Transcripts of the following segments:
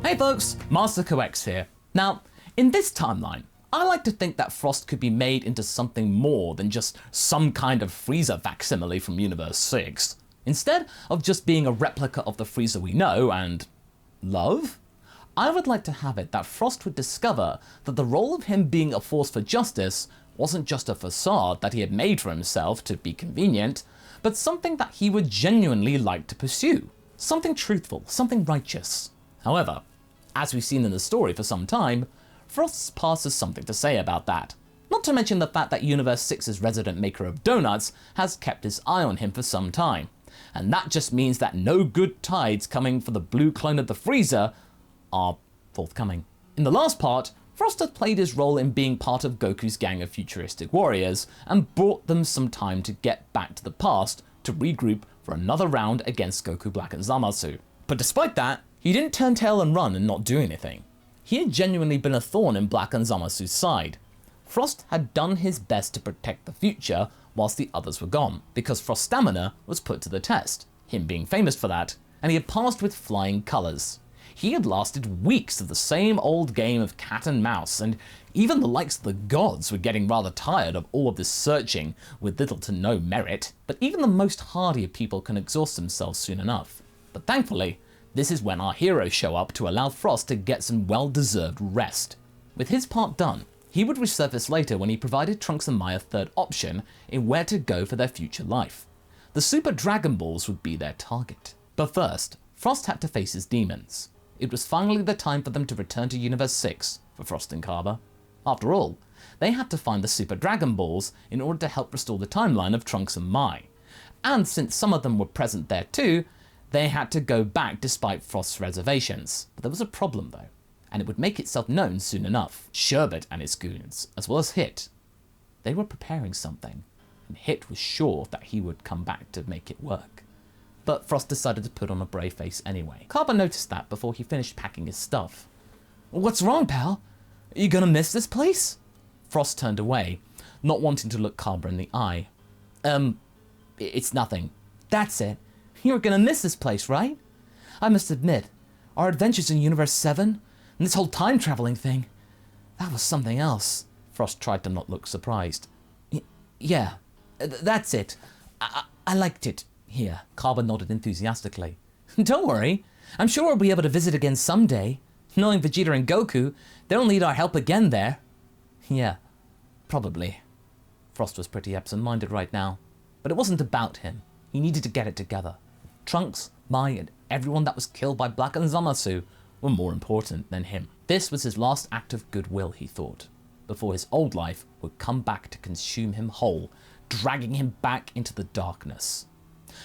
Hey folks, MasakoX here. Now, in this timeline, I like to think that Frost could be made into something more than just some kind of Frieza facsimile from Universe 6. Instead of just being a replica of the Frieza we know and love, I would like to have it that Frost would discover that the role of him being a force for justice wasn't just a facade that he had made for himself to be convenient, but something that he would genuinely like to pursue. Something truthful, something righteous. However, as we've seen in the story for some time, Frost's past has something to say about that. Not to mention the fact that Universe 6's resident maker of donuts has kept his eye on him for some time. And that just means that no good tides coming for the blue clone of the Freeza are forthcoming. In the last part, Frost had played his role in being part of Goku's gang of futuristic warriors and brought them some time to get back to the past to regroup for another round against Goku, Black and Zamasu. But despite that, he didn't turn tail and run and not do anything. He had genuinely been a thorn in Black and Zamasu's side. Frost had done his best to protect the future whilst the others were gone, because Frost's stamina was put to the test, him being famous for that, and he had passed with flying colours. He had lasted weeks of the same old game of cat and mouse, and even the likes of the gods were getting rather tired of all of this searching with little to no merit. But even the most hardy of people can exhaust themselves soon enough. But thankfully, this is when our heroes show up to allow Frost to get some well-deserved rest. With his part done, he would resurface later when he provided Trunks and Mai a third option in where to go for their future life. The Super Dragon Balls would be their target. But first, Frost had to face his demons. It was finally the time for them to return to Universe 6 for Frost and Kaba. After all, they had to find the Super Dragon Balls in order to help restore the timeline of Trunks and Mai. And since some of them were present there too, they had to go back despite Frost's reservations. But there was a problem though, and it would make itself known soon enough. Sherbet and his goons, as well as Hit, they were preparing something, and Hit was sure that he would come back to make it work. But Frost decided to put on a brave face anyway. Kaba noticed that before he finished packing his stuff. "What's wrong, pal? Are you gonna miss this place?" Frost turned away, not wanting to look Kaba in the eye. It's nothing." "That's it. You were gonna miss this place, right? I must admit, our adventures in Universe 7, and this whole time-traveling thing, that was something else." Frost tried to not look surprised. Yeah, that's it. I liked it here." Kaba nodded enthusiastically. "Don't worry, I'm sure we'll be able to visit again someday. Knowing Vegeta and Goku, they'll need our help again there." "Yeah, probably." Frost was pretty absent-minded right now, but it wasn't about him. He needed to get it together. Trunks, Mai, and everyone that was killed by Black and Zamasu were more important than him. This was his last act of goodwill, he thought, before his old life would come back to consume him whole, dragging him back into the darkness.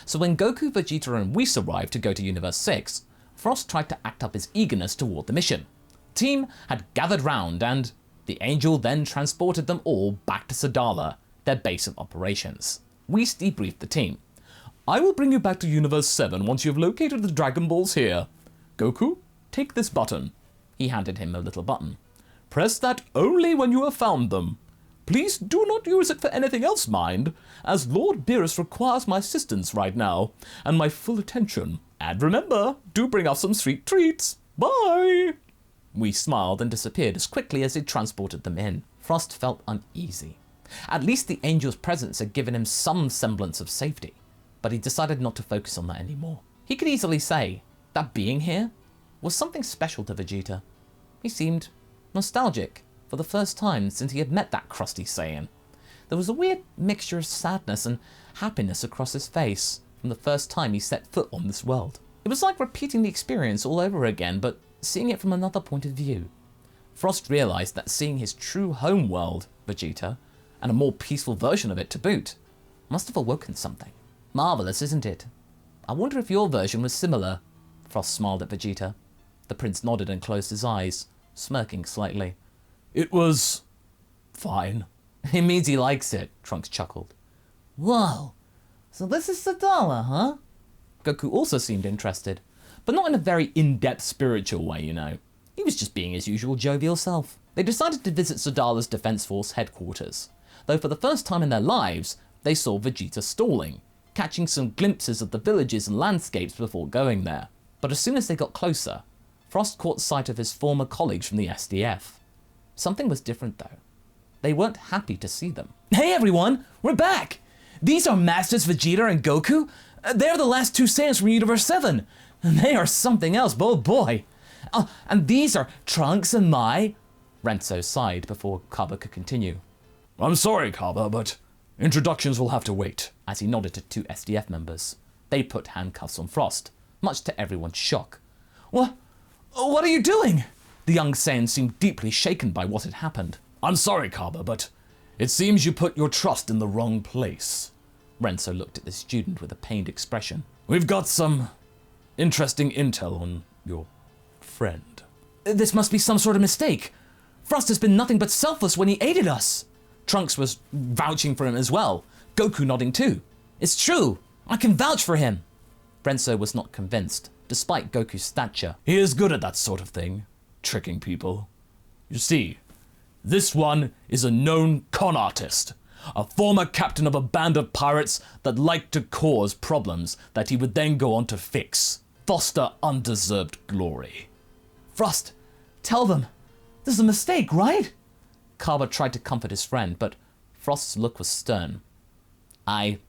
So when Goku, Vegeta, and Whis arrived to go to Universe 6, Frost tried to act up his eagerness toward the mission. The team had gathered round, and the Angel then transported them all back to Sadala, their base of operations. Whis debriefed the team. "I will bring you back to Universe 7 once you have located the Dragon Balls here. Goku, take this button." He handed him a little button. "Press that only when you have found them. Please do not use it for anything else, mind, as Lord Beerus requires my assistance right now, and my full attention. And remember, do bring us some sweet treats. Bye!" We smiled and disappeared as quickly as he transported them in. Frost felt uneasy. At least the Angel's presence had given him some semblance of safety, but he decided not to focus on that anymore. He could easily say that being here was something special to Vegeta. He seemed nostalgic for the first time since he had met that crusty Saiyan. There was a weird mixture of sadness and happiness across his face from the first time he set foot on this world. It was like repeating the experience all over again, but seeing it from another point of view. Frost realized that seeing his true home world, Vegeta, and a more peaceful version of it to boot, must have awoken something. "Marvelous, isn't it? I wonder if your version was similar." Frost smiled at Vegeta. The prince nodded and closed his eyes, smirking slightly. "It was fine." "It means he likes it," Trunks chuckled. "Whoa, so this is Sadala, huh?" Goku also seemed interested, but not in a very in-depth spiritual way, you know. He was just being his usual jovial self. They decided to visit Sadala's Defense Force headquarters, though for the first time in their lives, they saw Vegeta stalling, catching some glimpses of the villages and landscapes before going there. But as soon as they got closer, Frost caught sight of his former colleagues from the SDF. Something was different though. They weren't happy to see them. Hey everyone, we're back! These are Masters Vegeta and Goku. They're the last two Saiyans from Universe 7. And they are something else, oh boy. And these are Trunks and Mai. Renzo sighed before Kaba could continue. I'm sorry, Kaba, but introductions will have to wait. As he nodded to two SDF members. They put handcuffs on Frost, much to everyone's shock. What are you doing? The young Saiyan seemed deeply shaken by what had happened. I'm sorry, Kaba, but it seems you put your trust in the wrong place. Renzo looked at the student with a pained expression. We've got some interesting intel on your friend. This must be some sort of mistake. Frost has been nothing but selfless when he aided us. Trunks was vouching for him as well, Goku nodding too. It's true, I can vouch for him. Renzo was not convinced, despite Goku's stature. He is good at that sort of thing, tricking people. You see, this one is a known con artist, a former captain of a band of pirates that liked to cause problems that he would then go on to fix, foster undeserved glory. Frost, tell them, this is a mistake, right? Kaba tried to comfort his friend, but Frost's look was stern. I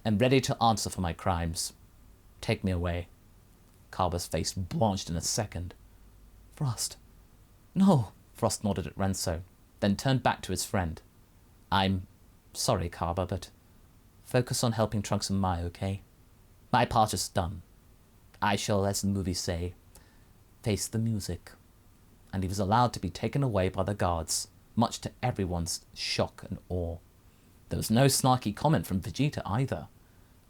am ready to answer for my crimes. Take me away. Kaba's face blanched in a second. Frost. No. Frost nodded at Renzo, then turned back to his friend. I'm sorry, Kaba, but focus on helping Trunks and Mai, okay? My part is done. I shall, as the movies say, face the music. And he was allowed to be taken away by the guards, much to everyone's shock and awe. There was no snarky comment from Vegeta either.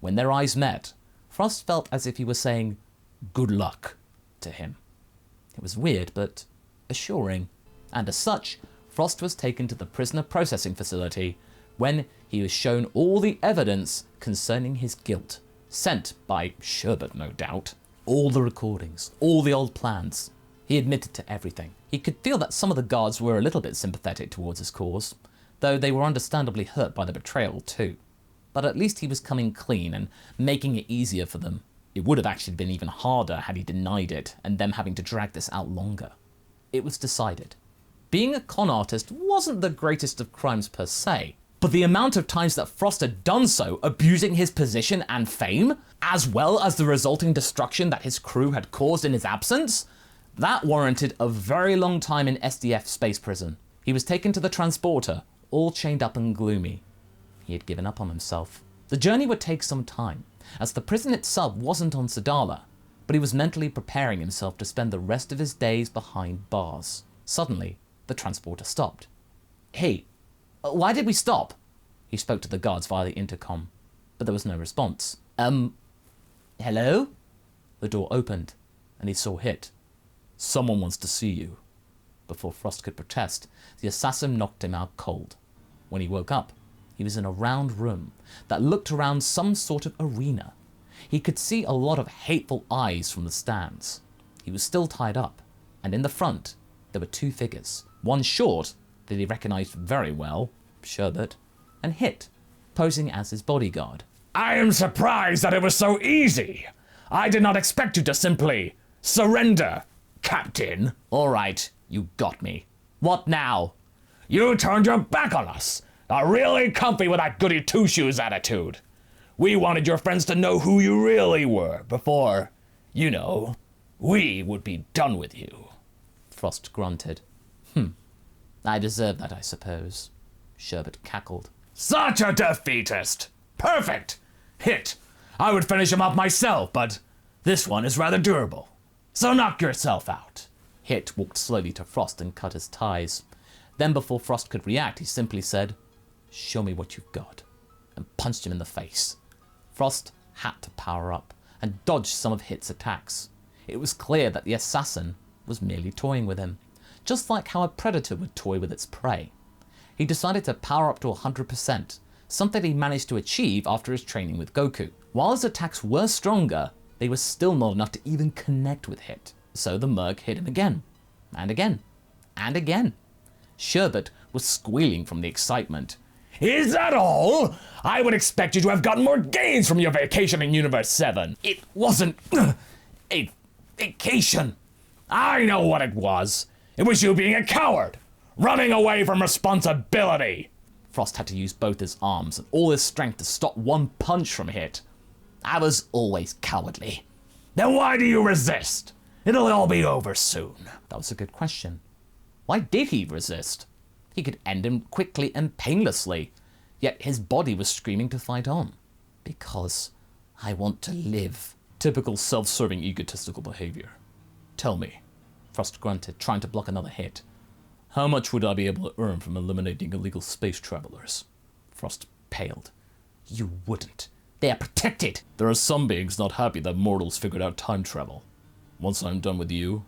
When their eyes met, Frost felt as if he was saying, good luck, to him. It was weird, but assuring. And as such, Frost was taken to the prisoner processing facility when he was shown all the evidence concerning his guilt, sent by Sherbet, no doubt. All the recordings, all the old plans. He admitted to everything. He could feel that some of the guards were a little bit sympathetic towards his cause, though they were understandably hurt by the betrayal too. But at least he was coming clean and making it easier for them. It would have actually been even harder had he denied it and them having to drag this out longer. It was decided. Being a con artist wasn't the greatest of crimes per se, but the amount of times that Frost had done so, abusing his position and fame, as well as the resulting destruction that his crew had caused in his absence, that warranted a very long time in SDF space prison. He was taken to the transporter, all chained up and gloomy. He had given up on himself. The journey would take some time, as the prison itself wasn't on Sadala, but he was mentally preparing himself to spend the rest of his days behind bars. Suddenly, the transporter stopped. Hey, why did we stop? He spoke to the guards via the intercom, but there was no response. Hello? The door opened, and he saw Hit. Someone wants to see you. Before Frost could protest, the assassin knocked him out cold. When he woke up, he was in a round room that looked around some sort of arena. He could see a lot of hateful eyes from the stands. He was still tied up, and in the front, there were two figures. One short, that he recognized very well, Sherbet, and Hit, posing as his bodyguard. I am surprised that it was so easy. I did not expect you to simply surrender, Captain. All right, you got me. What now? You turned your back on us. Not really comfy with that goody two-shoes attitude. We wanted your friends to know who you really were before, you know, we would be done with you. Frost grunted. I deserve that, I suppose. Sherbet cackled. Such a defeatist! Perfect! Hit! I would finish him up myself, but this one is rather durable. So knock yourself out. Hit walked slowly to Frost and cut his ties. Then before Frost could react, he simply said, show me what you've got, and punched him in the face. Frost had to power up and dodge some of Hit's attacks. It was clear that the assassin was merely toying with him, just like how a predator would toy with its prey. He decided to power up to 100%, something he managed to achieve after his training with Goku. While his attacks were stronger, they were still not enough to even connect with Hit. So the Merc hit him again, and again, and again. Sherbet was squealing from the excitement. Is that all? I would expect you to have gotten more gains from your vacation in Universe 7. It wasn't a vacation. I know what it was. It was you being a coward, running away from responsibility. Frost had to use both his arms and all his strength to stop one punch from Hit. I was always cowardly. Then why do you resist? It'll all be over soon. That was a good question. Why did he resist? He could end him quickly and painlessly, yet his body was screaming to fight on. Because I want to live. Typical self-serving egotistical behavior. Tell me, Frost grunted, trying to block another hit. How much would I be able to earn from eliminating illegal space travelers? Frost paled. You wouldn't. They are protected. There are some beings not happy that mortals figured out time travel. Once I'm done with you,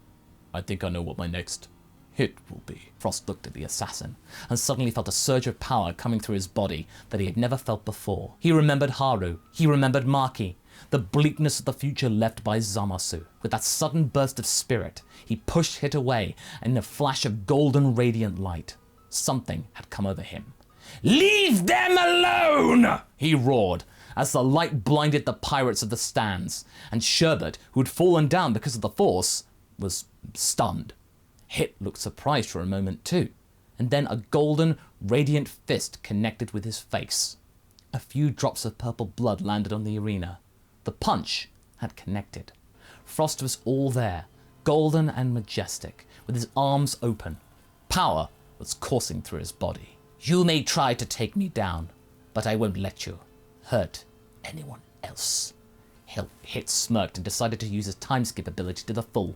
I think I know what my next hit will be. Frost looked at the assassin and suddenly felt a surge of power coming through his body that he had never felt before. He remembered Haru. He remembered Maki. The bleakness of the future left by Zamasu. With that sudden burst of spirit, he pushed Hit away, and in a flash of golden radiant light, something had come over him. Leave them alone! He roared, as the light blinded the pirates of the stands, and Sherbet, who had fallen down because of the force, was stunned. Hit looked surprised for a moment too, and then a golden, radiant fist connected with his face. A few drops of purple blood landed on the arena. The punch had connected. Frost was all there, golden and majestic, with his arms open. Power was coursing through his body. You may try to take me down, but I won't let you hurt anyone else. Hit smirked and decided to use his time skip ability to the full.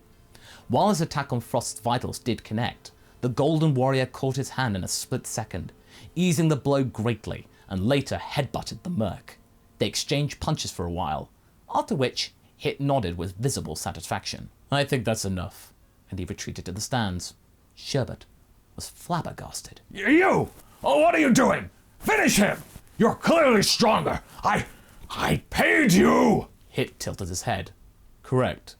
While his attack on Frost's vitals did connect, the Golden Warrior caught his hand in a split second, easing the blow greatly, and later headbutted the merc. They exchanged punches for a while, after which Hit nodded with visible satisfaction. I think that's enough, and he retreated to the stands. Sherbet was flabbergasted. You! Oh, what are you doing? Finish him! You're clearly stronger. I paid you! Hit tilted his head. Correct,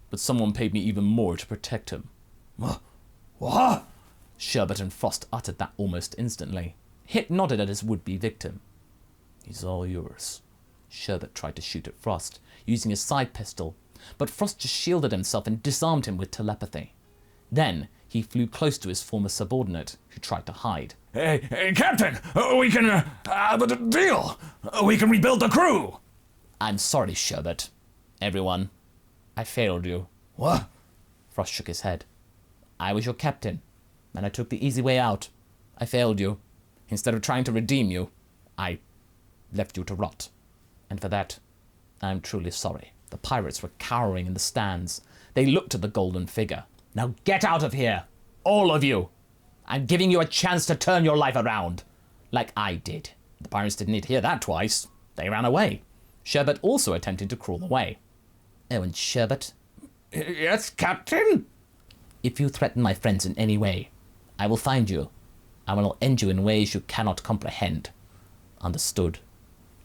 but someone paid me even more to protect him. What? Sherbet and Frost uttered that almost instantly. Hit nodded at his would-be victim. He's all yours. Sherbet tried to shoot at Frost, using his side pistol, but Frost just shielded himself and disarmed him with telepathy. Then he flew close to his former subordinate, who tried to hide. Hey, Captain! We can have a deal! We can rebuild the crew! I'm sorry, Sherbet. Everyone, I failed you. What? Frost shook his head. I was your captain, and I took the easy way out. I failed you. Instead of trying to redeem you, I left you to rot. And for that, I'm truly sorry. The pirates were cowering in the stands. They looked at the golden figure. Now get out of here, all of you. I'm giving you a chance to turn your life around, like I did. The pirates didn't need to hear that twice. They ran away. Sherbet also attempted to crawl away. Oh, and Sherbet? Yes, Captain? If you threaten my friends in any way, I will find you. I will end you in ways you cannot comprehend. Understood.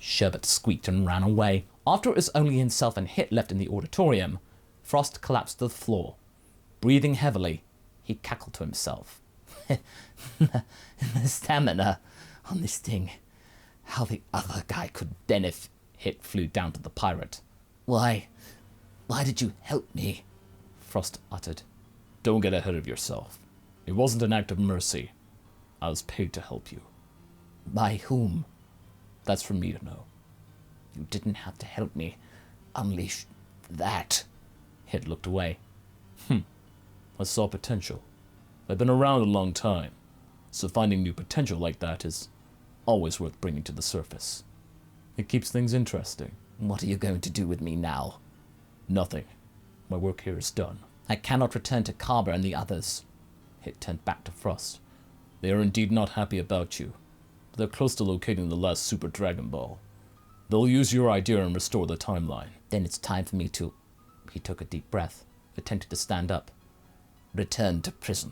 Sherbet squeaked and ran away. After it was only himself and Hit left in the auditorium, Frost collapsed to the floor. Breathing heavily, he cackled to himself. The stamina on this thing. How the other guy could benefit. Hit flew down to the pirate. Why did you help me? Frost uttered. Don't get ahead of yourself. It wasn't an act of mercy. I was paid to help you. By whom? That's for me to know. You didn't have to help me unleash that. Hit looked away. I saw potential. I've been around a long time, so finding new potential like that is always worth bringing to the surface. It keeps things interesting. What are you going to do with me now? Nothing. My work here is done. I cannot return to Kaba and the others. Hit turned back to Frost. They are indeed not happy about you, but they're close to locating the last Super Dragon Ball. They'll use your idea and restore the timeline. Then it's time for me to... He took a deep breath, attempted to stand up. Return to prison.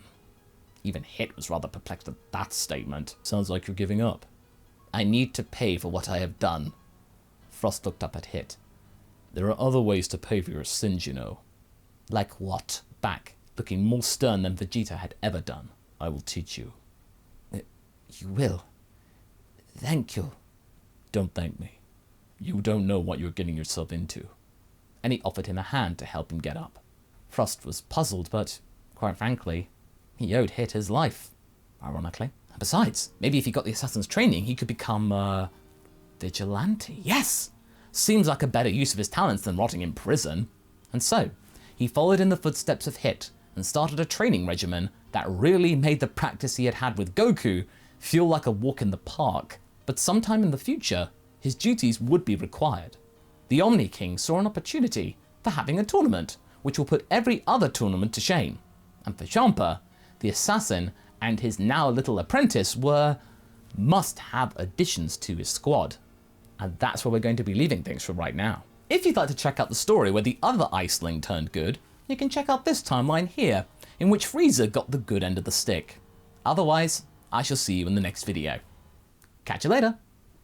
Even Hit was rather perplexed at that statement. Sounds like you're giving up. I need to pay for what I have done. Frost looked up at Hit. There are other ways to pay for your sins, you know. Like what? Back, looking more stern than Vegeta had ever done. I will teach you. You will? Thank you. Don't thank me. You don't know what you're getting yourself into. And he offered him a hand to help him get up. Frost was puzzled, but quite frankly, he owed Hit his life, ironically. Besides, maybe if he got the assassin's training, he could become a vigilante. Yes! Seems like a better use of his talents than rotting in prison. And so, he followed in the footsteps of Hit and started a training regimen that really made the practice he had had with Goku feel like a walk in the park. But sometime in the future, his duties would be required. The Omni King saw an opportunity for having a tournament, which will put every other tournament to shame. And for Champa, the assassin and his now little apprentice were must-have additions to his squad. And that's where we're going to be leaving things for right now. If you'd like to check out the story where the other Iceling turned good, you can check out this timeline here, in which Frieza got the good end of the stick. Otherwise, I shall see you in the next video. Catch you later!